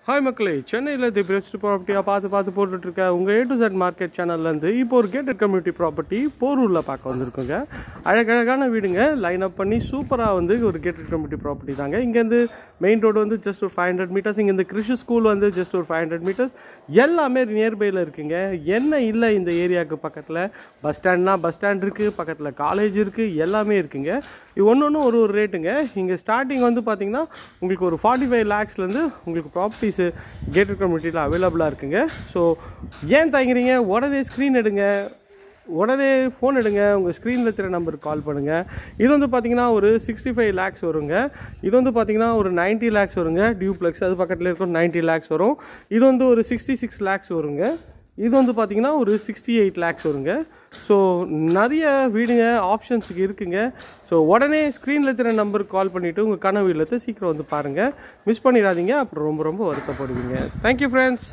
Hi மக்களே, சென்னையில் the best ப்ராப்பர்ட்டியாக பார்த்து போட்டுட்ருக்க உங்கள் A to Z மார்க்கெட் சேனல்லேருந்து இப்போ ஒரு கேட்டட் கம்யூனிட்டி ப்ராப்பர்ட்டி போரூரில் பார்க்க வந்திருக்குங்க. அழகழகான வீடுங்க, லைன் அப் பண்ணி சூப்பராக வந்து ஒரு கேட்டட் கம்யூனிட்டி ப்ராப்பர்ட்டி தாங்க. இங்கேருந்து மெயின் ரோடு வந்து ஜஸ்ட் ஒரு 500 மீட்டர்ஸ், இங்கேருந்து கிறிஷ் ஸ்கூல் வந்து ஜஸ்ட் ஒரு 500 மீட்டர்ஸ், எல்லாமே நியர்பையில் இருக்குங்க. என்ன இல்லை இந்த ஏரியாவுக்கு பக்கத்தில் பஸ் ஸ்டாண்ட்னா பஸ் ஸ்டாண்ட் இருக்குது, பக்கத்தில் காலேஜ் இருக்குது, எல்லாமே இருக்குங்க. இது ஒன்று ஒரு ரேட்டுங்க. இங்கே ஸ்டார்டிங் வந்து பார்த்தீங்கன்னா உங்களுக்கு ஒரு 45 lakhsலேருந்து உங்களுக்கு ப்ராப்பர்ட்டிஸு கேட்டட் கம்யூனிட்டியில் அவைலபிளாக இருக்குங்க. ஸோ ஏன் தயங்குறீங்க, உடனே ஸ்க்ரீன் எடுங்க, உடனே ஃபோன் எடுங்க, உங்கள் ஸ்க்ரீனில் தெரிய நம்பருக்கு கால் பண்ணுங்கள். இது வந்து பார்த்தீங்கன்னா ஒரு 65 lakhs வருங்க. இது வந்து பார்த்தீங்கன்னா ஒரு 90 lakhs வருங்க டியூப்ளெக்ஸ், அது பக்கத்தில் இருக்கும் 90 lakhs வரும். இது வந்து ஒரு 66 lakhs வருங்க. இது வந்து பார்த்தீங்கன்னா ஒரு 68 lakhs வருங்க. ஸோ நிறைய வீடுங்க ஆப்ஷன்ஸுக்கு இருக்குங்க. ஸோ உடனே ஸ்க்ரீனில் தெரிய நம்பருக்கு கால் பண்ணிவிட்டு உங்கள் கனவு இல்லத்தை சீக்கிரம் வந்து பாருங்கள், மிஸ் பண்ணிடாதீங்க, அப்புறம் ரொம்ப வருத்தப்படுவீங்க. Thank you friends.